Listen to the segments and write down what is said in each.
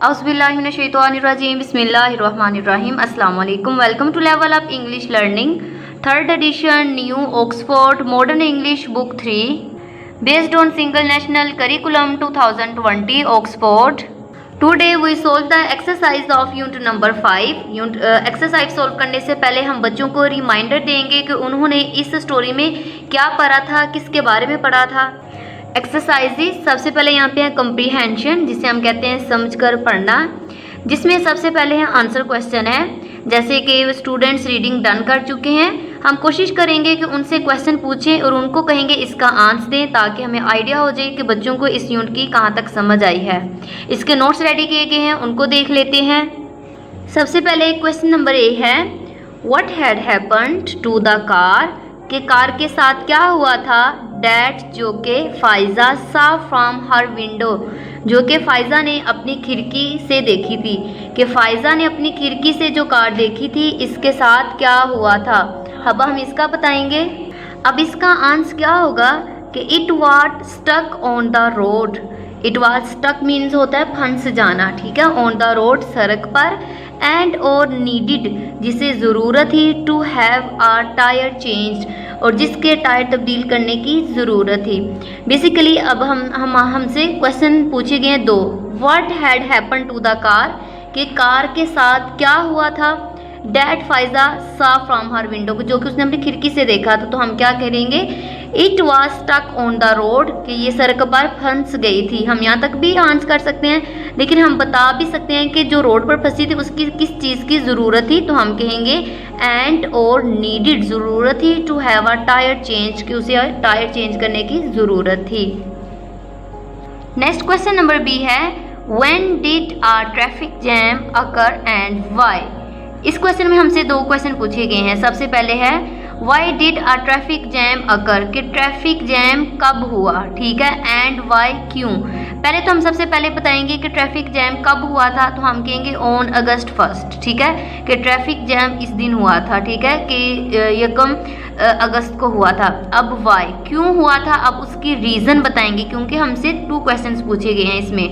औज़ुबिल्लाहिमिनश्शैतानिर्रजीम बिस्मिल्लाहिर्रहमानिर्रहीम। अस्सलाम वालेकुम। Welcome to level up English learning, third edition, new Oxford modern English book 3, based on single national curriculum 2020 Oxford. Today we solve the exercise of unit number 5। Exercise solve करने से पहले हम बच्चों को reminder देंगे कि उन्होंने इस स्टोरी में क्या पढ़ा था, किसके बारे में पढ़ा था। एक्सरसाइजेज सबसे पहले यहाँ पे है कम्प्रीहेंशन, जिसे हम कहते हैं समझकर पढ़ना, जिसमें सबसे पहले है आंसर क्वेश्चन है। जैसे कि स्टूडेंट्स रीडिंग डन कर चुके हैं, हम कोशिश करेंगे कि उनसे क्वेश्चन पूछें और उनको कहेंगे इसका आंसर दें, ताकि हमें आइडिया हो जाए कि बच्चों को इस यूनिट की कहाँ तक समझ आई है। इसके नोट्स रेडी किए गए हैं, उनको देख लेते हैं। सबसे पहले क्वेश्चन नंबर ए है, what had happened to the car, कि कार के साथ क्या हुआ था। डैट, जो कि Pfizer saw from her window, जो कि फाइजा ने अपनी खिड़की से देखी थी, कि फाइजा ने अपनी खिड़की से जो कार देखी थी इसके साथ क्या हुआ था। अब हम इसका बताएंगे। अब इसका आंसर क्या होगा कि it was stuck on the road. It was stuck means होता है फंस जाना, ठीक है, ऑन द रोड सड़क पर। एंड और नीडिड, जिसे ज़रूरत थी, to have a tyre change, और जिसके टायर तब्दील करने की ज़रूरत थी। बेसिकली अब हमसे क्वेश्चन पूछे गए हैं दो। What had happen to the car, कि कार के साथ क्या हुआ था। That Faiza saw from her window, जो कि उसने अपनी खिड़की से देखा था। तो हम क्या करेंगे, it was stuck on the road, कि ये सड़क पर फंस गई थी। हम यहाँ तक भी आंसर कर सकते हैं, लेकिन हम बता भी सकते हैं कि जो रोड पर फंसी थी उसकी किस चीज़ की ज़रूरत थी। तो हम कहेंगे एंड और नीडिड, ज़रूरत थी, to have a tyre change, कि उसे टायर चेंज करने की ज़रूरत थी। नेक्स्ट क्वेश्चन नंबर बी है, when did a traffic jam occur and why. इस क्वेश्चन में हमसे दो क्वेश्चन पूछे गए हैं। सबसे पहले है why did a traffic jam occur, कि ट्रैफिक जैम कब हुआ, ठीक है, एंड वाई, क्यों। पहले तो हम सबसे पहले बताएंगे कि ट्रैफिक जैम कब हुआ था। तो हम कहेंगे ऑन अगस्त 1, ठीक है, कि ट्रैफिक जैम इस दिन हुआ था, ठीक है, कि 1 अगस्त को हुआ था। अब वाई, क्यों हुआ था, अब उसकी रीज़न बताएंगे, क्योंकि हमसे 2 क्वेश्चंस पूछे गए हैं इसमें।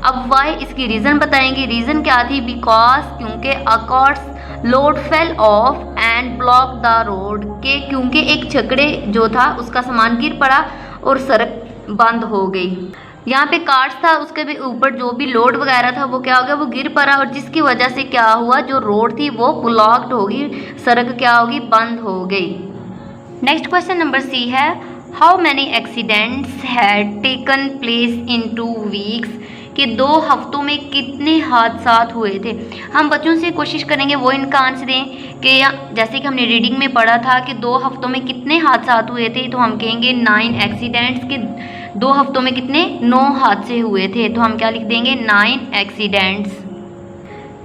अब वाई, इसकी रीज़न बताएंगे। रीज़न क्या थी, बिकॉज, क्योंकि accords load fell off and block the road, के क्योंकि एक छकड़े जो था उसका सामान गिर पड़ा और सड़क बंद हो गई। यहाँ पे कार्स था, उसके भी ऊपर जो भी लोड वगैरह था वो क्या हो गया, वो गिर पड़ा, और जिसकी वजह से क्या हुआ, जो रोड थी वो ब्लॉक्ड होगी, सड़क क्या होगी, बंद हो गई। नेक्स्ट क्वेश्चन नंबर सी है, how many accidents had taken place in 2 weeks, कि 2 हफ्तों में कितने हादसा हुए थे। हम बच्चों से कोशिश करेंगे वो इनका आंसर दें, कि जैसे कि हमने रीडिंग में पढ़ा था कि 2 हफ्तों में कितने हादसा हुए थे। तो हम कहेंगे 9 एक्सीडेंट्स, के 2 हफ्तों में कितने 9 हादसे हुए थे। तो हम क्या लिख देंगे, 9 accidents.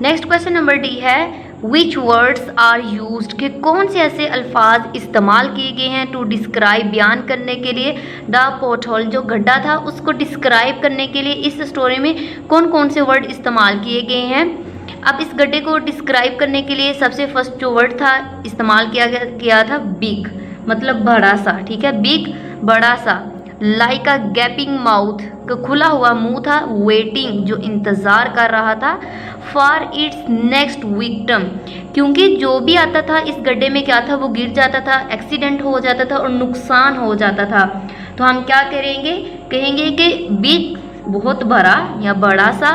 Next question number D है, विच वर्ड्स आर यूज्ड, कि कौन से ऐसे अल्फाज इस्तेमाल किए गए हैं टू डिस्क्राइब, बयान करने के लिए, द पोर्टहोल, जो गड्ढा था उसको डिस्क्राइब करने के लिए इस स्टोरी में कौन कौन से वर्ड इस्तेमाल किए गए हैं। अब इस गड्ढे को डिस्क्राइब करने के लिए सबसे फर्स्ट जो वर्ड था इस्तेमाल किया था बिग, मतलब बड़ा सा, ठीक है, बिग बड़ा सा। लाइक अ गैपिंग माउथ, खुला हुआ मुंह था। वेटिंग, जो इंतज़ार कर रहा था। फॉर इट्स नेक्स्ट विक्टिम, क्योंकि जो भी आता था इस गड्ढे में क्या था, वो गिर जाता था, एक्सीडेंट हो जाता था और नुकसान हो जाता था। तो हम क्या करेंगे, कहेंगे कि बिग बहुत बड़ा या बड़ा सा,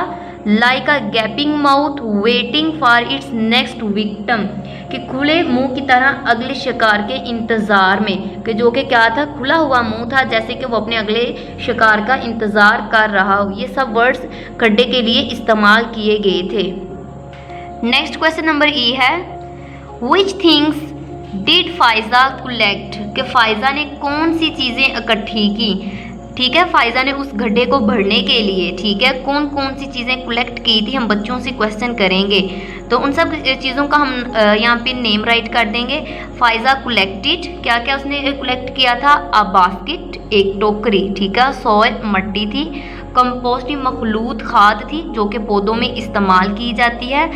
like a gapping mouth, waiting for its next victim, कि खुले मुंह की तरह अगले शिकार के इंतज़ार में, कि जो कि क्या था, खुला हुआ मुंह था, जैसे कि वो अपने अगले शिकार का इंतज़ार कर रहा हो। ये सब वर्ड्स गड्ढे के लिए इस्तेमाल किए गए थे। नेक्स्ट क्वेश्चन नंबर ई है, which things did Pfizer collect, कि फाइजा ने कौन सी चीज़ें इकट्ठी की, ठीक है, फाइजा ने उस गड्ढे को भरने के लिए, ठीक है, कौन कौन सी चीज़ें कलेक्ट की थी। हम बच्चों से क्वेश्चन करेंगे, तो उन सब चीज़ों का हम यहाँ पे नेम राइट कर देंगे। फाइजा कलेक्टेड, क्या क्या उसने कलेक्ट किया था, अ बास्केट, एक टोकरी, ठीक है, सॉइल, मट्टी थी। कंपोस्ट, मखलूत खाद थी, जो कि पौधों में इस्तेमाल की जाती है।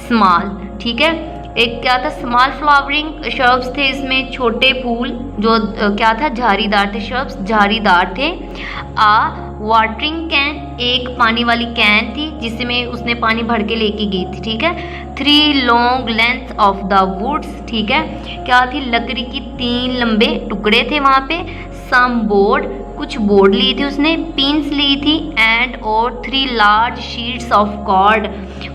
स्मॉल, ठीक है, एक क्या था, स्मॉल फ्लावरिंग शर्ब्स थे, इसमें छोटे फूल जो क्या था, झाड़ीदार थे, शर्ब्स झाड़ीदार थे। आ वाटरिंग कैन, एक पानी वाली कैन थी जिसमें उसने पानी भर के लेके गई थी, ठीक है। 3 long length of the woods, ठीक है, क्या थी, लकड़ी की 3 लंबे टुकड़े थे वहाँ पे। सम बोर्ड, कुछ बोर्ड ली थी उसने, पिन्स ली थी, एंड और 3 लार्ज शीट्स ऑफ कार्ड,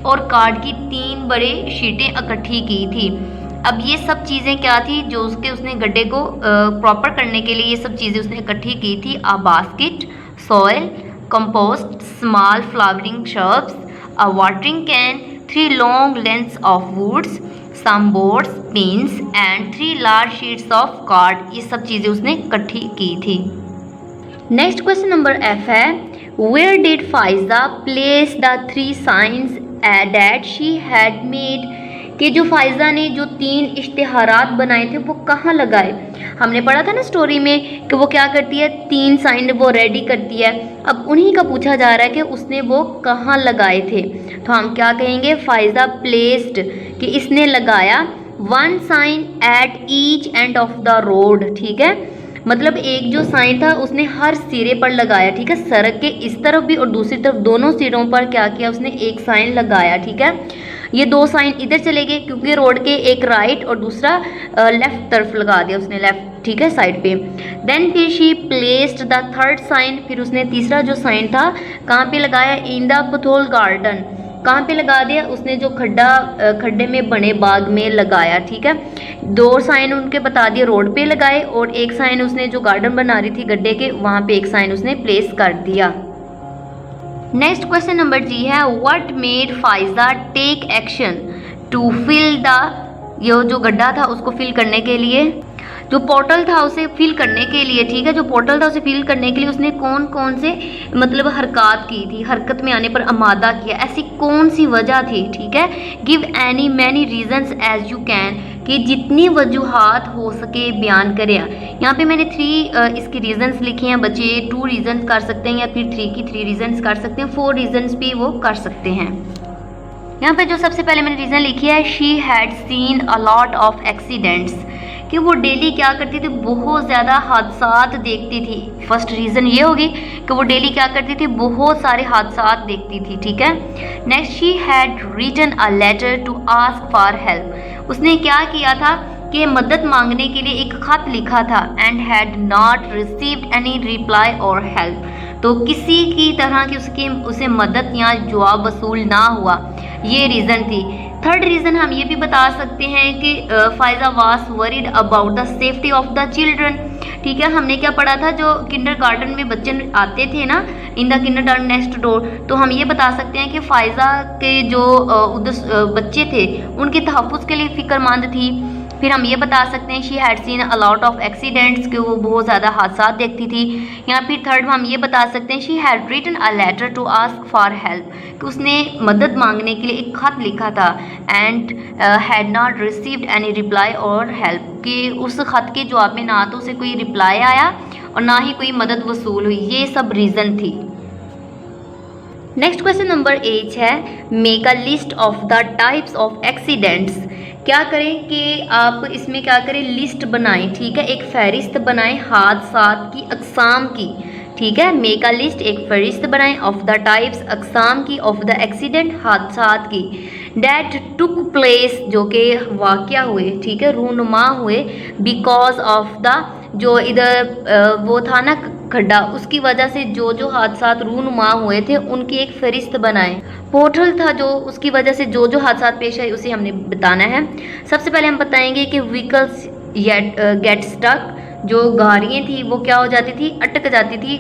और कार्ड की 3 बड़े शीटें इकट्ठी की थी। अब ये सब चीज़ें क्या थी जो उसने गड्ढे को प्रॉपर करने के लिए ये सब चीज़ें उसने इकट्ठी की थी। A basket, soil, compost, small flowering shrubs, a watering can, 3 long lengths of woods, some boards, pins and 3 large sheets of card, ये सब चीज़ें उसने इकट्ठी की थी। नेक्स्ट क्वेश्चन नंबर F है, where did Faiza place the 3 signs that she had made, कि जो फाइजा ने जो 3 इश्तिहारात बनाए थे वो कहाँ लगाए। हमने पढ़ा था ना स्टोरी में कि वो क्या करती है, 3 साइन वो रेडी करती है। अब उन्हीं का पूछा जा रहा है कि उसने वो कहाँ लगाए थे, तो हम क्या कहेंगे, फाइजा प्लेस्ड, कि इसने लगाया 1 sign at each end of the road, ठीक है। मतलब एक जो साइन था उसने हर सिरे पर लगाया, ठीक है, सड़क के इस तरफ भी और दूसरी तरफ, दोनों सिरों पर क्या किया उसने, एक साइन लगाया, ठीक है। ये 2 साइन इधर चले गए क्योंकि रोड के एक राइट और दूसरा लेफ्ट तरफ लगा दिया उसने, लेफ्ट, ठीक है, साइड पे। देन फिर she placed the 3rd sign, फिर उसने तीसरा जो साइन था कहाँ पे लगाया, इन द पथोल गार्डन, कहाँ पे लगा दिया उसने, जो खड्डे में बने बाग में लगाया, ठीक है। 2 साइन उनके बता दिए रोड पे लगाए, और एक साइन उसने जो गार्डन बना रही थी गड्ढे के वहाँ पे एक साइन उसने प्लेस कर दिया। नेक्स्ट क्वेश्चन नंबर G है, what made Faiza take action to fill the, ये जो गड्ढा था उसको फिल करने के लिए, जो पोर्टल था उसे फिल करने के लिए, ठीक है, जो पोर्टल था उसे फिल करने के लिए उसने कौन कौन से मतलब हरकत की थी, हरकत में आने पर आमादा किया, ऐसी कौन सी वजह थी, ठीक है। Give any many reasons as you can, कि जितनी वजूहात हो सके बयान करें। यहाँ पे मैंने 3 इसके रीजंस लिखे हैं बच्चे, 2 रीजंस कर सकते हैं या फिर 3 की 3 रीजंस कर सकते हैं, 4 रीजंस भी वो कर सकते हैं। यहाँ पे जो सबसे पहले मैंने रीज़न लिखी है, she had seen a lot of accidents, कि वो डेली क्या करती थी, बहुत ज़्यादा हादसात देखती थी। फर्स्ट रीज़न ये होगी कि वो डेली क्या करती थी, बहुत सारे हादसात देखती थी, ठीक है। Next, she had written a letter to ask for help, उसने क्या किया था कि मदद मांगने के लिए एक ख़त लिखा था, and had not received any reply और हेल्प, तो किसी की तरह की उसे मदद या जवाब वसूल ना हुआ, ये रीज़न थी। थर्ड रीज़न हम ये भी बता सकते हैं कि Pfizer was worried about the safety of the children, ठीक है। हमने क्या पढ़ा था, जो किंडरगार्टन में बच्चे आते थे ना, in the kindergarten next door, तो हम ये बता सकते हैं कि फाइजा के जो उधर बच्चे थे उनके तहफ़्फ़ुज़ के लिए फ़िक्रमंद थी। फिर हम ये बता सकते हैं she had seen a lot of accidents, कि वो बहुत ज़्यादा हादसा देखती थी। या फिर थर्ड हम ये बता सकते हैं she had written a letter to ask for help, कि उसने मदद मांगने के लिए एक ख़त लिखा था, and had not received any reply और हेल्प, कि उस ख़त के जवाब में ना तो उसे कोई रिप्लाई आया और ना ही कोई मदद वसूल हुई, ये सब रीज़न थी। नेक्स्ट क्वेश्चन नंबर 8 है, make a list of the types of accidents, क्या करें कि आप इसमें क्या करें, लिस्ट बनाएं, ठीक है, एक फहरिस्त बनाएं हादसात की अक़साम की, ठीक है। मेक अ लिस्ट, एक फहरिस्त बनाएं ऑफ द टाइप्स, अक़साम की, ऑफ द एक्सीडेंट, हादसात की, डैट टुक प्लेस, जो कि वाक़या हुए, ठीक है, रूनुमा हुए, बिकॉज ऑफ द, जो इधर वो था ना खड्डा, उसकी वजह से जो जो हादसात रूनुमा हुए थे उनकी एक फहरिस्त बनाएं। पोर्टल था जो, उसकी वजह से जो जो हादसात पेश आए उसे हमने बताना है। सबसे पहले हम बताएंगे कि व्हीकल्स गेट स्टक, जो गाड़ियाँ थी वो क्या हो जाती थी, अटक जाती थी,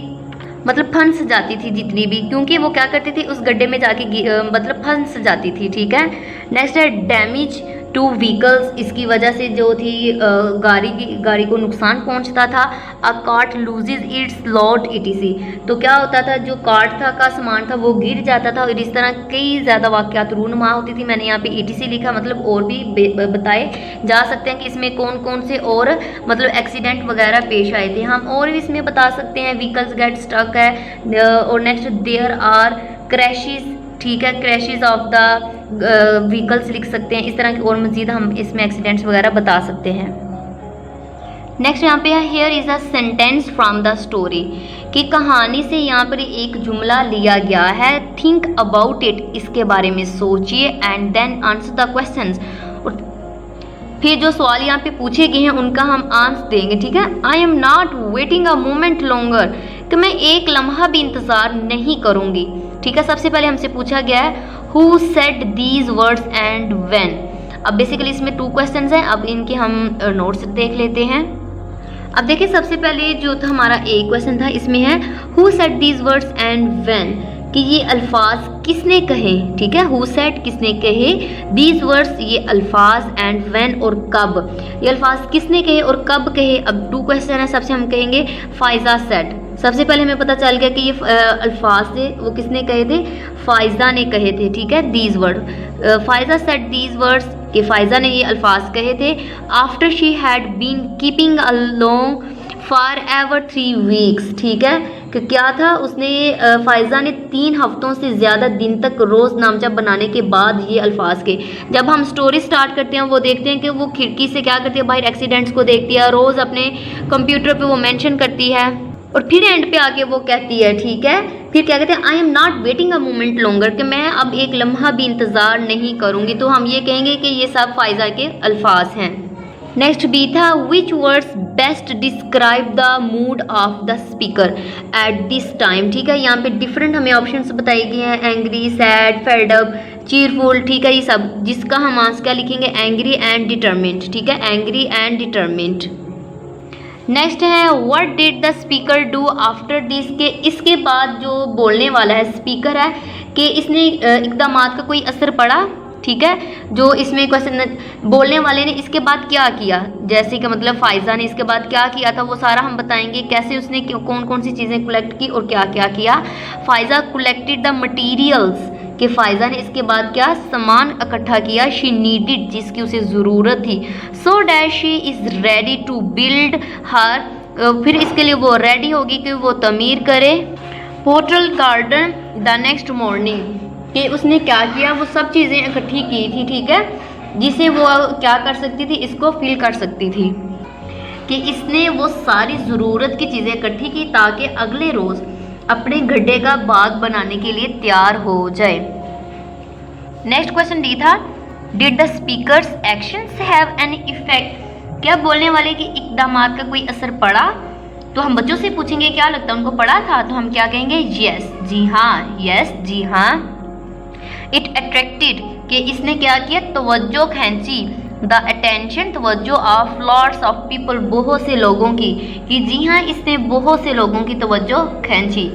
मतलब फंस जाती थी जितनी भी, क्योंकि वो क्या करती थी, उस गड्ढे में जाके मतलब फंस जाती थी, ठीक है। नेक्स्ट है डैमेज टू व्हीकल्स, इसकी वजह से जो थी गाड़ी को नुकसान पहुंचता था। A cart loses it's load ETC, तो क्या होता था, जो कार्ट था का सामान था वो गिर जाता था, और इस तरह कई ज़्यादा वाक़यात रूनुमा होती थी। मैंने यहाँ पे ETC लिखा, मतलब और भी बताए जा सकते हैं कि इसमें कौन कौन से और मतलब एक्सीडेंट वगैरह पेश आए थे। हम और भी इसमें बता सकते हैं, व्हीकल्स गेट स्टक है, और नेक्स्ट देयर आर क्रैशेस, ठीक है, क्रैशेस ऑफ द व्हीकल्स लिख सकते हैं। इस तरह की और मज़ीद हम इसमें एक्सीडेंट्स वगैरह बता सकते हैं। नेक्स्ट यहाँ पे है here is a sentence from the story, कि कहानी से यहाँ पर एक जुमला लिया गया है। थिंक अबाउट इट, इसके बारे में सोचिए, and then answer the questions. फिर जो सवाल यहाँ पे पूछे गए हैं उनका हम आंसर देंगे, ठीक है। I am not waiting a moment longer, कि मैं एक लम्हा भी इंतज़ार नहीं करूँगी, ठीक है। सबसे पहले हमसे पूछा गया है who said these words and when. अब बेसिकली इसमें 2 क्वेश्चंस हैं, अब इनके हम नोट्स देख लेते हैं। अब देखिए सबसे पहले जो था हमारा एक क्वेश्चन था, इसमें है who said these words and when, कि ये अल्फाज किसने कहे, ठीक है। हु सेड किसने कहे, दीज वर्ड्स ये अल्फाज, एंड व्हेन और कब, ये अल्फाज किसने कहे और कब कहे। अब 2 क्वेश्चन है, सबसे हम कहेंगे फाइजा सेड। सबसे पहले हमें पता चल गया कि ये अल्फाज थे वो किसने कहे थे, फाइजा ने कहे थे, ठीक है। These word Faiza said these words, कि फाइजा ने ये अल्फाज कहे थे। After she had been keeping along for ever 3 weeks, ठीक है। कि क्या था, उसने फाइजा ने 3 हफ्तों से ज़्यादा दिन तक रोज़ नामचा बनाने के बाद ये अल्फाज के। जब हम स्टोरी स्टार्ट करते हैं वो देखते हैं कि वो खिड़की से क्या करती है, बाहर एक्सीडेंट्स को देखती है, रोज़ अपने कंप्यूटर पे वो मेंशन करती है, और फिर एंड पे आके वो कहती है, ठीक है। फिर क्या कहते हैं, I am not waiting a moment longer, कि मैं अब एक लम्हा भी इंतज़ार नहीं करूँगी। तो हम ये कहेंगे कि ये सब फाइजा के अल्फाज हैं। नेक्स्ट बी था विच words best describe the mood off the speaker at this time, ठीक है। यहाँ पे डिफरेंट हमें ऑप्शंस बताए गए हैं, angry, sad, fed up, cheerful, ठीक है। ये सब जिसका हम आंसर क्या लिखेंगे, एंग्री एंड डिटरमिन्ड, ठीक है, एंग्री एंड डिटरमिन्ड। नेक्स्ट है what did the speaker do after this, के इसके बाद जो बोलने वाला है स्पीकर है कि इसने इक़दामात का कोई असर पड़ा, ठीक है। जो इसमें क्वेश्चन बोलने वाले ने इसके बाद क्या किया, जैसे कि मतलब फाइजा ने इसके बाद क्या किया था वो सारा हम बताएंगे, कैसे उसने कौन कौन सी चीज़ें कलेक्ट की और क्या क्या किया। फाइजा कलेक्टेड द मटीरियल्स, कि फ़ायज़ा ने इसके बाद क्या सामान इकट्ठा किया, शी नीडिड, जिसकी उसे ज़रूरत थी, so that she is ready to build her, फिर इसके लिए वो रेडी होगी कि वो तमीर करे। Portal garden the next morning, कि उसने क्या किया, वो सब चीज़ें इकट्ठी की थी, ठीक है, जिसे वो क्या कर सकती थी, इसको फिल कर सकती थी, कि इसने वो सारी ज़रूरत की चीज़ें इकट्ठी की ताकि अगले रोज़ अपने गड्ढे का बाग बनाने के लिए तैयार हो जाए। नेक्स्ट क्वेश्चन डी था did the speakers actions have an effect, क्या बोलने वाले के इक़दामात का कोई असर पड़ा। तो हम बच्चों से पूछेंगे क्या लगता है उनको पड़ा था, तो हम क्या कहेंगे, यस, जी हाँ, यस, जी हाँ। इट अट्रैक्टेड, कि इसने क्या किया, तवज्जो खींची, द अटेंशन, तवज्जो ऑफ लॉट्स ऑफ पीपल, बहुत से लोगों की, कि जी हाँ इसने बहुत से लोगों की तवज्जो खींची।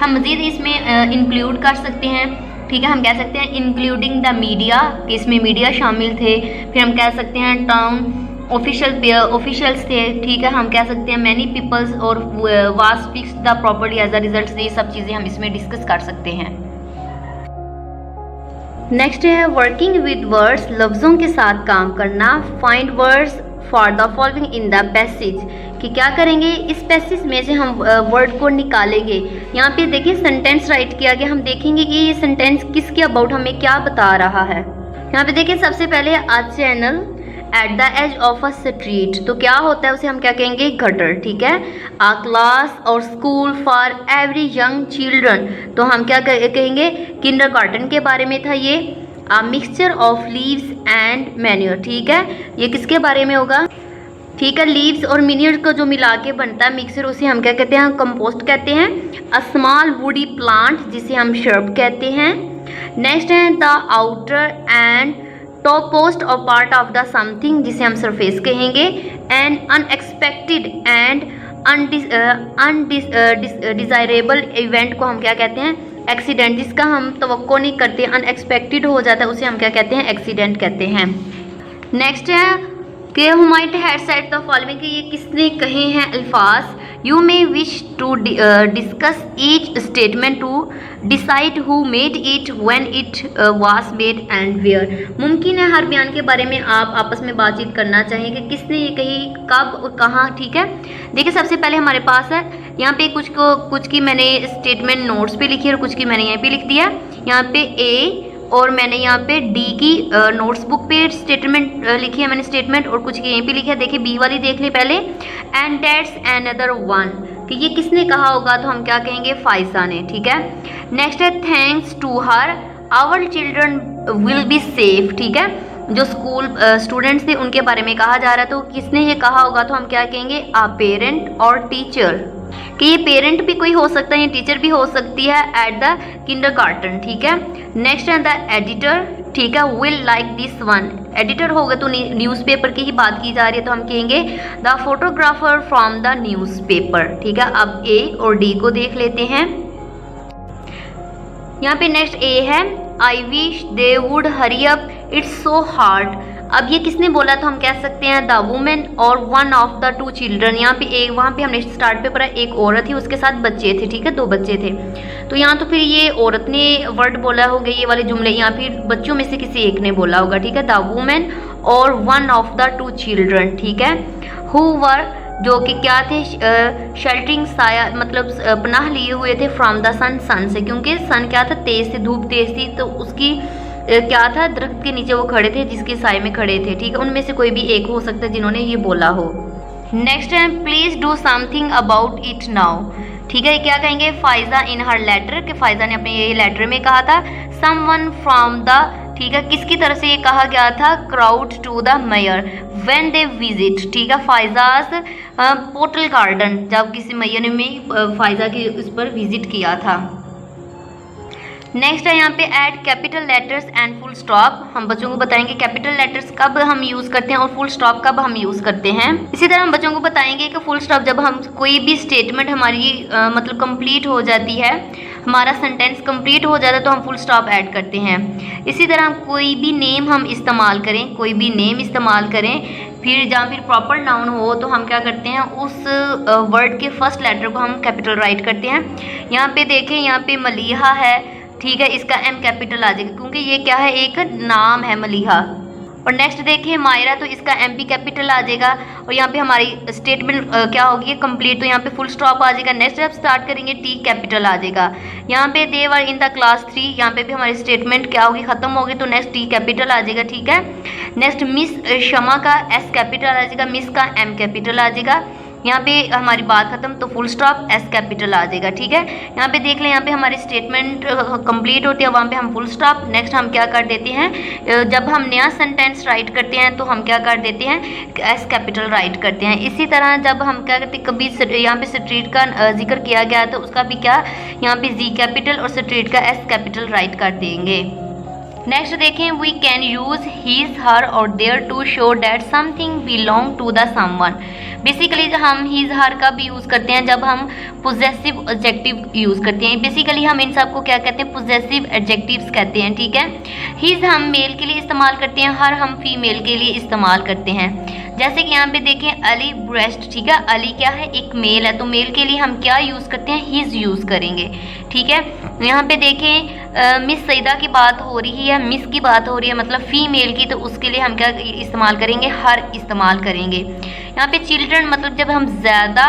हम मज़ीद इसमें इंक्लूड कर सकते हैं, ठीक है, हम कह सकते हैं इंक्लूडिंग द मीडिया, कि इसमें मीडिया शामिल थे। फिर हम कह सकते हैं टाउन ऑफिशियल्स थे, ठीक है, हम कह सकते हैं मैनी पीपल्स और was fix the property as a result, ये सब चीज़ें हम इसमें डिस्कस कर सकते हैं। नेक्स्ट है वर्किंग विद वर्ड्स, लफ्ज़ों के साथ काम करना। Find words for the following in the passage, कि क्या करेंगे, इस पैसेज में से हम वर्ड को निकालेंगे। यहाँ पे देखिए सेंटेंस राइट किया गया, हम देखेंगे कि ये सेंटेंस किसके अबाउट हमें क्या बता रहा है। यहाँ पे देखिए सबसे पहले a channel at the edge of a street, तो क्या होता है उसे हम क्या कहेंगे, गटर, ठीक है। आ क्लास और school for every young children, तो हम क्या कहेंगे, किंडरगार्टन के बारे में था ये। A mixture of leaves and manure, ठीक है, ये किसके बारे में होगा, ठीक है, लीव्स और मैन्योर को जो मिला के बनता है मिक्सचर, उसे हम क्या कहते हैं, कंपोस्ट कहते हैं। अ स्मॉल वुडी प्लांट, जिसे हम शर्ब कहते हैं। नेक्स्ट है the outer and top post और पार्ट ऑफ द समथिंग, जिसे हम सरफेस कहेंगे। And unexpected and undesirable event को हम क्या कहते हैं, एक्सीडेंट, जिसका हम तवक्को नहीं करते, अनएक्सपेक्टेड हो जाता है, उसे हम क्या कहते हैं, एक्सीडेंट कहते हैं। नेक्स्ट है कि who might have said the following, कि ये किसने कहे हैं अल्फाज। You may wish to discuss each statement to decide who made it, when it was made and where. मुमकिन है हर बयान के बारे में आप आपस में बातचीत करना चाहिए कि किसने ये कही, कब और कहाँ, ठीक है। देखिए सबसे पहले हमारे पास है यहाँ पे कुछ की मैंने स्टेटमेंट नोट्स पे लिखी है और कुछ की मैंने यहाँ पे लिख दिया। यहाँ पे ए और मैंने यहाँ पे डी की नोट्स बुक पे स्टेटमेंट लिखी है मैंने स्टेटमेंट, और कुछ यहीं पे लिखा है। देखिए बी वाली देख ले पहले, एंड दैट्स अनदर वन, कि ये किसने कहा होगा, तो हम क्या कहेंगे, फाइजा ने। ठीक है, नेक्स्ट है thanks to her our children will be safe. ठीक है, जो स्कूल स्टूडेंट्स थे उनके बारे में कहा जा रहा है, तो किसने ये कहा होगा, तो हम क्या कहेंगे, आ पेरेंट और टीचर, कि ये पेरेंट भी कोई हो सकता है, ये टीचर भी हो सकती है एट द किंडरगार्टन। ठीक है, नेक्स्ट है द एडिटर। ठीक है, will like this one, editor होगा तो न्यूज़पेपर की ही बात की जा रही है, तो हम कहेंगे the photographer from the newspaper. ठीक है, अब ए और डी को देख लेते हैं। यहाँ पे नेक्स्ट ए है, I wish they would hurry up it's so hard. अब ये किसने बोला, तो हम कह सकते हैं द वुमेन और one of the two children. यहाँ पे एक, वहाँ पे हमने स्टार्ट पे पढ़ा, एक औरत थी उसके साथ बच्चे थे। ठीक है, 2 बच्चे थे, तो यहाँ तो फिर ये औरत ने वर्ड बोला होगा, ये वाले जुमले, यहाँ फिर बच्चों में से किसी एक ने बोला होगा। ठीक है, द वुमेन और one of the two children. ठीक है, हु वर, जो कि क्या थे, शेल्टरिंग साया, मतलब पनाह लिए हुए थे, फ्रॉम द सन, सन से, क्योंकि सन क्या था, तेज थी, धूप तेज थी, तो उसकी क्या था, दरख्त के नीचे वो खड़े थे जिसके साए में खड़े थे। ठीक है, उनमें से कोई भी एक हो सकता है जिन्होंने ये बोला हो। नेक्स्ट है please do something about it now. ठीक है, क्या कहेंगे, फाइजा इन हर लेटर, कि फाइजा ने अपने ये लेटर में कहा था, समवन फ्रॉम द, ठीक है, किसकी तरफ से ये कहा गया था, crowd to the mayor when they visit. ठीक है, फाइजाज पोर्टल गार्डन, जब किसी मेयर ने फाइजा के उस पर विजिट किया था। नेक्स्ट है यहाँ पे add capital letters and full stop. हम बच्चों को बताएंगे कैपिटल लेटर्स कब हम यूज़ करते हैं और फुल स्टॉप कब हम यूज़ करते हैं। इसी तरह हम बच्चों को बताएंगे कि फुल स्टॉप जब हम कोई भी स्टेटमेंट हमारी मतलब कंप्लीट हो जाती है, हमारा सेंटेंस कंप्लीट हो जाता है, तो हम फुल स्टॉप ऐड करते हैं। इसी तरह कोई भी नेम हम इस्तेमाल करें, कोई भी नेम इस्तेमाल करें, फिर जहाँ फिर प्रॉपर नाउन हो, तो हम क्या करते हैं, उस वर्ड के फर्स्ट लेटर को हम कैपिटल राइट करते हैं। यहाँ पे देखें, यहाँ पे मलिहा है, ठीक है, इसका एम कैपिटल आ जाएगा क्योंकि ये क्या है, एक नाम है मलिहा। और नेक्स्ट देखिए मायरा, तो इसका एम भी कैपिटल आ जाएगा। और यहाँ पे हमारी स्टेटमेंट क्या होगी, कंप्लीट, तो यहाँ पे फुल स्टॉप आ जाएगा। नेक्स्ट जब स्टार्ट करेंगे टी कैपिटल आ जाएगा। यहाँ पे दे वर इन द क्लास 3, यहाँ पे भी हमारी स्टेटमेंट क्या होगी, खत्म होगी, तो नेक्स्ट टी कैपिटल आ जाएगा। ठीक है, नेक्स्ट मिस शमा का एस कैपिटल आ जाएगा, मिस का एम कैपिटल आ जाएगा। यहाँ पे हमारी बात खत्म, तो फुल स्टॉप एस कैपिटल आ जाएगा। ठीक है, यहाँ पे देख लें, यहाँ पे हमारी स्टेटमेंट कंप्लीट होती है, वहाँ पे हम फुल स्टॉप। नेक्स्ट हम क्या कर देते हैं, जब हम नया सेंटेंस राइट करते हैं तो हम क्या कर देते हैं, एस कैपिटल राइट करते हैं। इसी तरह जब हम क्या करते हैं, कभी यहाँ पे स्ट्रीट का जिक्र किया गया है तो उसका भी क्या, यहाँ पे जी कैपिटल और स्ट्रीट का एस कैपिटल राइट कर देंगे। नेक्स्ट देखें, we can use his her or their to show that something belong to the someone. Basically हम हीज हर का भी यूज़ करते हैं जब हम पोजेसिव एडजेक्टिव यूज़ करते हैं। बेसिकली हम इन सब को क्या कहते हैं, पोजेसिव एडजेक्टिव्स कहते हैं। ठीक है, हीज हम मेल के लिए इस्तेमाल करते हैं, हर हम फीमेल के लिए इस्तेमाल करते हैं। जैसे कि यहाँ पे देखें अली ब्रेस्ट, ठीक है, अली क्या है, एक मेल है, तो मेल के लिए हम क्या यूज़ करते हैं, हीज यूज़ करेंगे। ठीक है, यहाँ पे देखें मिस सईदा की बात हो रही है, मिस की बात हो रही है, मतलब फीमेल की, तो उसके लिए हम क्या इस्तेमाल करेंगे, हर इस्तेमाल करेंगे। यहाँ पे चिल्ड्रन मतलब जब हम ज़्यादा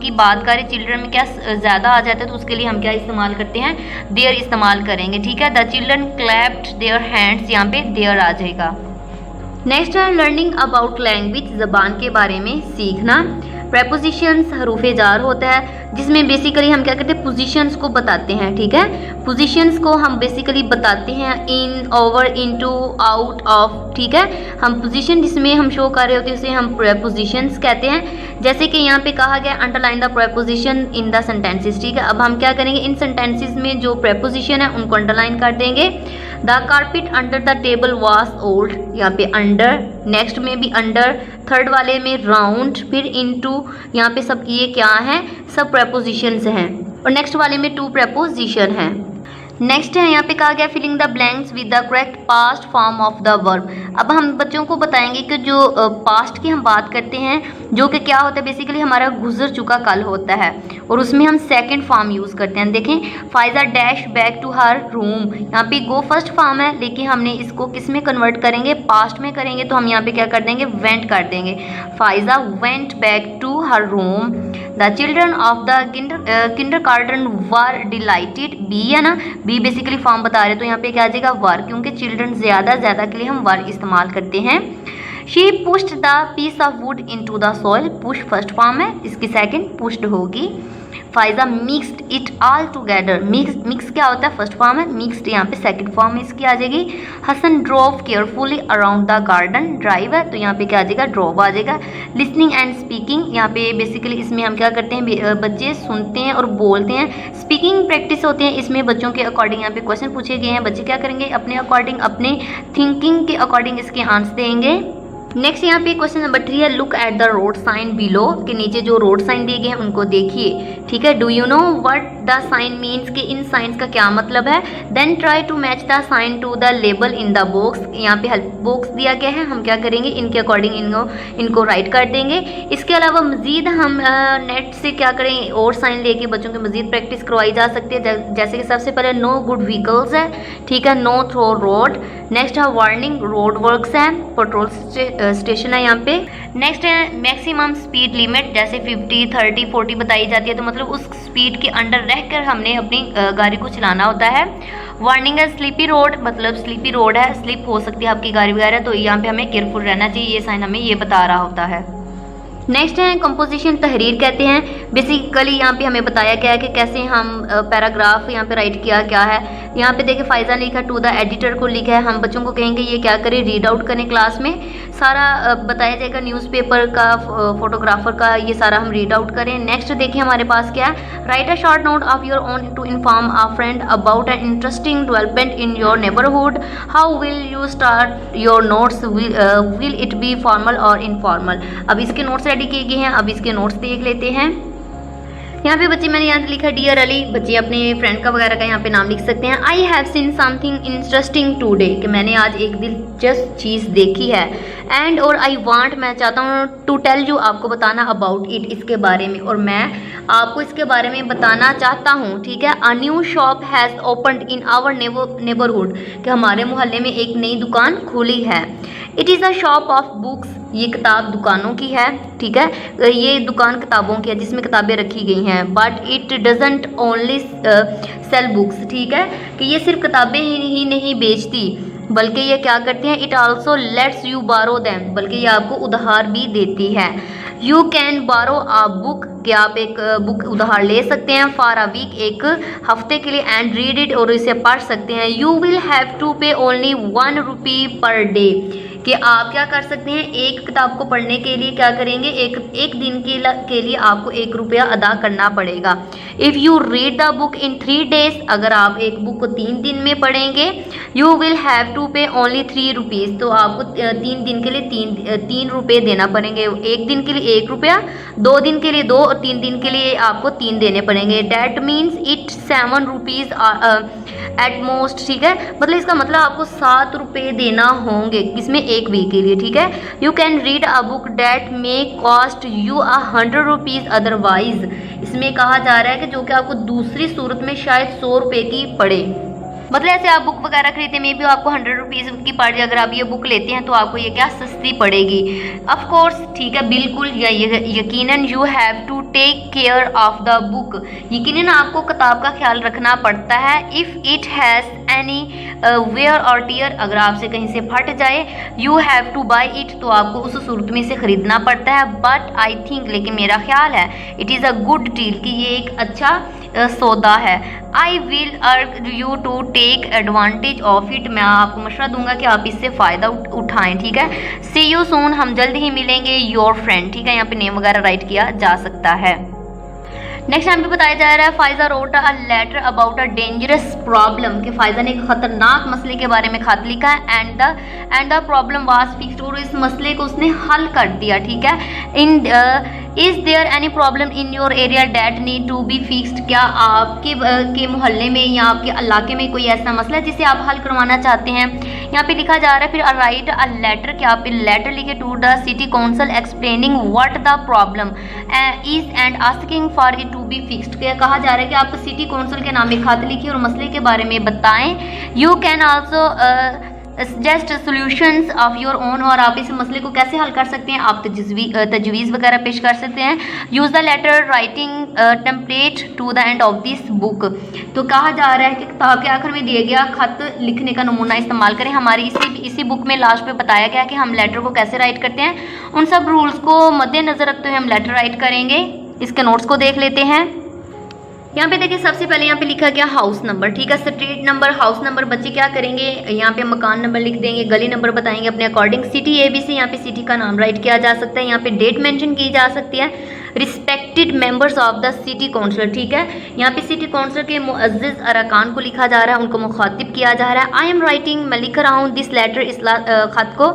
की बात करें, चिल्ड्रन में क्या ज़्यादा आ जाता है, तो उसके लिए हम क्या इस्तेमाल करते हैं, देयर इस्तेमाल करेंगे। ठीक है, the children clapped their hands, यहाँ पे देयर आ जाएगा। नेक्स्ट है लर्निंग अबाउट लैंग्वेज, ज़बान के बारे में सीखना। प्रेपोजिशंस हरूफ जार होता है जिसमें बेसिकली हम क्या करते हैं, पोजीशंस को बताते हैं। ठीक है, पोजीशंस को हम बेसिकली बताते हैं, इन, ओवर, इनटू, आउट, ऑफ। ठीक है, हम पोजीशन जिसमें हम शो कर रहे होते हैं उसे हम प्रेपोजिशंस कहते हैं। जैसे कि यहाँ पे कहा गया underline the preposition in the sentences. ठीक है, अब हम क्या करेंगे, इन सेंटेंसेस में जो प्रेपोजिशन है उनको अंडरलाइन कर देंगे। The carpet under the table was old, यहाँ पे अंडर, नेक्स्ट में भी अंडर, थर्ड वाले में राउंड, फिर इनटू, यहाँ पे सब ये क्या हैं, सब प्रेपोजिशंस हैं, और नेक्स्ट वाले में टू प्रेपोजिशन हैं। नेक्स्ट है यहाँ पे कहा गया filling the blanks with the correct past form of the verb. अब हम बच्चों को बताएंगे कि जो पास्ट की हम बात करते हैं, जो कि क्या होता है, बेसिकली हमारा गुजर चुका कल होता है, और उसमें हम सेकंड फॉर्म यूज़ करते हैं। देखें, Faiza dash back to her room, यहाँ पे गो फर्स्ट फॉर्म है, लेकिन हमने इसको किस में कन्वर्ट करेंगे, पास्ट में करेंगे, तो हम यहाँ पे क्या कर देंगे, वेंट कर देंगे। Faiza went back to her room. The children of the kindergarten were delighted, be है ना, बी बी बेसिकली फॉर्म बता रहे हैं, तो यहाँ पे क्या आ जाएगा वर, क्योंकि चिल्ड्रन ज़्यादा के लिए हम वर इस्तेमाल करते हैं। She pushed the piece of wood into the soil, push first form है, इसकी सेकंड पुश्ड होगी। Faiza mixed it all together, mix क्या होता है, फर्स्ट फॉर्म है, मिक्स्ड यहाँ पे सेकंड फॉर्म इसकी आ जाएगी। Hasan drove carefully around the garden, drive है तो यहाँ पे क्या आ जाएगा ड्रोव आ जाएगा। लिसनिंग एंड स्पीकिंग, यहाँ पे बेसिकली इसमें हम क्या करते हैं, बच्चे सुनते हैं और बोलते हैं। स्पीकिंग प्रैक्टिस होते हैं, इसमें बच्चों के अकॉर्डिंग यहाँ पे क्वेश्चन पूछे गए हैं, बच्चे क्या करेंगे अपने अकॉर्डिंग, अपने थिंकिंग के अकॉर्डिंग इसके आंसर देंगे। नेक्स्ट यहाँ पे क्वेश्चन नंबर 3 है, look at the road sign below, के नीचे जो रोड साइन दिए गए हैं उनको देखिए, ठीक है। Do you know what the sign means, कि इन साइंस का क्या मतलब है। Then try to match the sign to the label in the box, यहाँ पे हेल्प बॉक्स दिया गया है, हम क्या करेंगे इनके अकॉर्डिंग इनको राइट कर देंगे। इसके अलावा मजीद हम नेट से क्या करें और साइन लेके बच्चों की मजीद प्रैक्टिस करवाई जा सकती है, जैसे कि सबसे पहले नो गुड व्हीकल्स है, ठीक है, नो थ्रो रोड। नेक्स्ट है वार्निंग, रोड वर्क्स है, पेट्रोल स्टेशन है यहाँ पे। नेक्स्ट है मैक्सिमम स्पीड लिमिट, जैसे 50, 30, 40 बताई जाती है, तो मतलब उस स्पीड के अंडर रहकर हमने अपनी गाड़ी को चलाना होता है। वार्निंग है स्लीपी रोड, मतलब स्लीपी रोड है, स्लिप हो सकती है आपकी गाड़ी वगैरह, तो यहाँ पे हमें केयरफुल रहना चाहिए, ये साइन हमें ये बता रहा होता है। नेक्स्ट है कंपोजिशन, तहरीर कहते हैं। बेसिकली यहाँ पे हमें बताया गया है कि कैसे हम पैराग्राफ यहाँ पे राइट किया क्या है। यहाँ पे देखिए फाइजा ने लिखा टू द एडिटर को लिखा है, हम बच्चों को कहेंगे ये क्या करें, रीड आउट करें क्लास में, सारा बताया जाएगा न्यूज़पेपर का, फोटोग्राफर का, ये सारा हम रीड आउट करें। नेक्स्ट देखिए हमारे पास क्या है, write a short note of your own to inform a friend about an interesting development in your neighbourhood. How will you start your notes, will it be formal or informal. अब इसके notes ready किए गए हैं, अब इसके notes देख लेते हैं। यहाँ पे बच्चे मैंने यहाँ लिखा डियर अली, बच्चे अपने फ्रेंड का वगैरह का यहाँ पे नाम लिख सकते हैं। I have seen something interesting today, कि मैंने आज एक दिलचस्प चीज़ देखी है। एंड और आई वांट, मैं चाहता हूँ, टू टेल यू, आपको बताना, अबाउट इट, इसके बारे में, और मैं आपको इसके बारे में बताना चाहता हूँ, ठीक है। A new shop has opened in our neighbourhood, कि हमारे मोहल्ले में एक नई दुकान खुली है। It is a shop of books, ये किताब दुकानों की है, ठीक है, ये दुकान किताबों की है जिसमें किताबें रखी गई हैं। But it doesn't only sell books, ठीक है, कि ये सिर्फ किताबें ही नहीं बेचती, बल्कि ये क्या करती हैं, इट आल्सो लेट्स यू बारो दैम, बल्कि ये आपको उधार भी देती है। यू कैन बारो अ बुक, कि आप एक बुक उधार ले सकते हैं, फॉर अ वीक, एक हफ्ते के लिए, एंड रीड इट, और इसे पढ़ सकते हैं। यू विल हैव टू पे ओनली 1 रुपी पर डे, कि आप क्या कर सकते हैं, एक किताब को पढ़ने के लिए क्या करेंगे, एक दिन के लिए आपको 1 रुपया अदा करना पड़ेगा। If you read the book in 3 days, अगर आप एक बुक को 3 दिन में पढ़ेंगे, यू विल हैव टू पे ओनली 3 रुपीज़, तो आपको 3 दिन के लिए 3 रुपये देना पड़ेंगे। एक दिन के लिए 1 रुपया, 2 दिन के लिए 2, और 3 दिन के लिए आपको 3 देने पड़ेंगे। That means it 7 rupees at most, ठीक है, मतलब इसका मतलब आपको 7 रुपये देना होंगे, किसमें, एक वीक के लिए, ठीक है। You can read a book that may cost you 100 rupees otherwise, इसमें कहा जा रहा है कि जो कि आपको दूसरी सूरत में शायद 100 रुपये की पड़े, मतलब ऐसे आप बुक वगैरह खरीदते में भी आपको 100 रुपीज़ की पड़ जाए, अगर आप ये बुक लेते हैं तो आपको ये क्या सस्ती पड़ेगी, ऑफ कोर्स, ठीक है, बिल्कुल, या यकीनन। You have to take care of the book, यकीनन आपको किताब का ख्याल रखना पड़ता है। If it has any wear or tear, अगर आपसे कहीं से फट जाए, you have to buy it, तो आपको उस सूरत में से ख़रीदना पड़ता है। बट आई थिंक, लेकिन मेरा ख्याल है, it is a good deal, कि ये एक अच्छा सौदा है। I will urge you to take advantage of it, मैं आपको मशवरा दूंगा कि आप इससे फ़ायदा उठाएं, ठीक है। सी यू सून, हम जल्द ही मिलेंगे, योर फ्रेंड, ठीक है, यहाँ पे नेम वगैरह राइट किया जा सकता है। नेक्स्ट यहाँ पे बताया जा रहा है, Faiza wrote a letter about a dangerous problem, कि फाइजा ने एक खतरनाक मसले के बारे में खत लिखा है। And the problem was fixed, और इस मसले को उसने हल कर दिया, ठीक है। Is there any problem in your area that need to be fixed, क्या आपके के मोहल्ले में या आपके इलाके में कोई ऐसा मसला है जिसे आप हल करवाना चाहते हैं। यहाँ पे लिखा जा रहा है, फिर राइट अ लेटर, कि आप लेटर लिखे to the city council explaining what the problem is and asking for it to be fixed, क्या कहा जा रहा है कि आप सिटी काउंसिल के नाम में खत लिखिए और मसले के बारे में बताएं। You can also suggest solutions of your own, और आप इस मसले को कैसे हल कर सकते हैं, आप तजवीज़ वगैरह पेश कर सकते हैं। Use the letter writing template to the end of this book, तो कहा जा रहा है कि किताब के आखिर में दिया गया खत लिखने का नमूना इस्तेमाल करें। हमारी इसी बुक में लास्ट पे बताया गया कि हम लेटर को कैसे राइट करते हैं। उन सब रूल्स को मद्देनज़र रखते हुए हम लेटर राइट करेंगे। इसके नोट्स को देख लेते हैं। यहाँ पे देखिए सबसे पहले यहाँ पे लिखा गया हाउस नंबर, ठीक है, स्ट्रीट नंबर, हाउस नंबर। बच्चे क्या करेंगे, यहाँ पे मकान नंबर लिख देंगे, गली नंबर बताएंगे अपने अकॉर्डिंग। सिटी ABC, यहाँ पे सिटी का नाम राइट किया जा सकता है। यहाँ पे डेट मेंशन की जा सकती है। Respected members of the city council, ठीक है, यहाँ पे सिटी काउंसिल के मुअज़्ज़िज़ अरकान को लिखा जा रहा है, उनको मुखातिब किया जा रहा है। आई एम राइटिंग, मैं लिख रहा हूँ, दिस लेटर, इस खत को,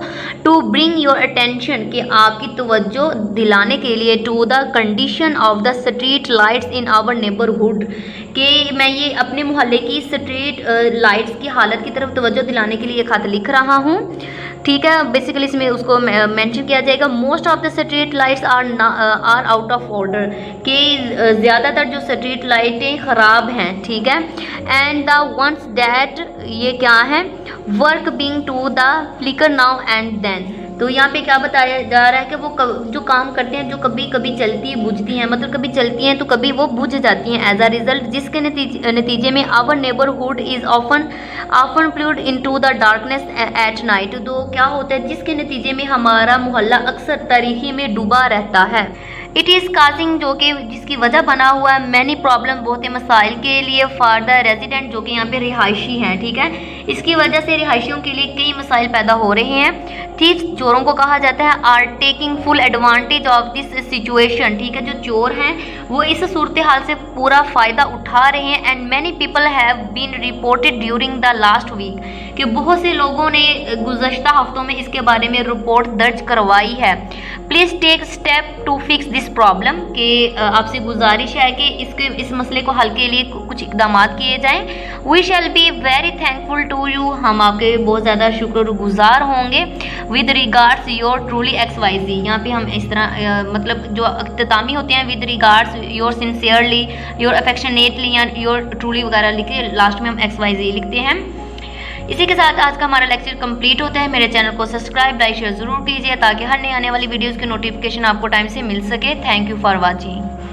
टू ब्रिंग योर अटेंशन, कि आपकी तवज्जो दिलाने के लिए, to the condition of the street lights in our neighbourhood, कि मैं ये अपने मोहल्ले की स्ट्रीट लाइट्स की हालत की तरफ तवज्जो दिलाने के लिए खत लिख रहा हूँ, ठीक है। बेसिकली इसमें उसको मेंशन किया जाएगा। Most of the street lights are out of order, कि ज़्यादातर जो स्ट्रीट लाइटें ख़राब हैं, ठीक है। एंड द वंस दैट, ये क्या है, work being to the flicker now and then, तो यहाँ पे क्या बताया जा रहा है कि वो जो काम करते हैं, जो कभी कभी चलती बुझती हैं, मतलब कभी चलती हैं तो कभी वो बुझ जाती हैं। एज अ रिजल्ट, जिसके नतीजे में our neighbourhood is often flood into the darkness at night, तो क्या होता है, जिसके नतीजे में हमारा मोहल्ला अक्सर तारीकी में डूबा रहता है। इट इज़ काजिंग, जो कि जिसकी वजह बना हुआ है, मैनी प्रॉब्लम, बहुत ही मसाइल के लिए, फॉर द रेजिडेंट, जो कि यहाँ पे रिहायशी हैं, ठीक है। इसकी वजह से रिहायशियों के लिए कई मसाइल पैदा हो रहे हैं। थीव्स, चोरों को कहा जाता है, are taking full advantage of this situation, ठीक है, जो चोर हैं वो इस सूरत हाल से पूरा फ़ायदा उठा रहे हैं। And many people have been reported during the last week, कि बहुत से लोगों ने गुज़श्ता हफ्तों में इसके बारे में रिपोर्ट दर्ज करवाई है। Please take step to fix this problem, कि आपसे गुजारिश है कि इस मसले को हल के लिए कुछ इकदाम किए जाएं। We shall be very thankful to you, हम आपके बहुत ज़्यादा शुक्रगुजार होंगे। With regards your truly XYZ, यहाँ पे हम इस तरह मतलब जो अख्तामी होते हैं, with regards your sincerely, your affectionately या योर ट्रूली वगैरह लिख के लास्ट में हम XYZ लिखते हैं। इसी के साथ आज का हमारा लेक्चर कंप्लीट होता है। मेरे चैनल को सब्सक्राइब, लाइक, शेयर ज़रूर कीजिए, ताकि हर नई आने वाली वीडियोज़ की नोटिफिकेशन आपको टाइम से मिल सके। Thank you for watching.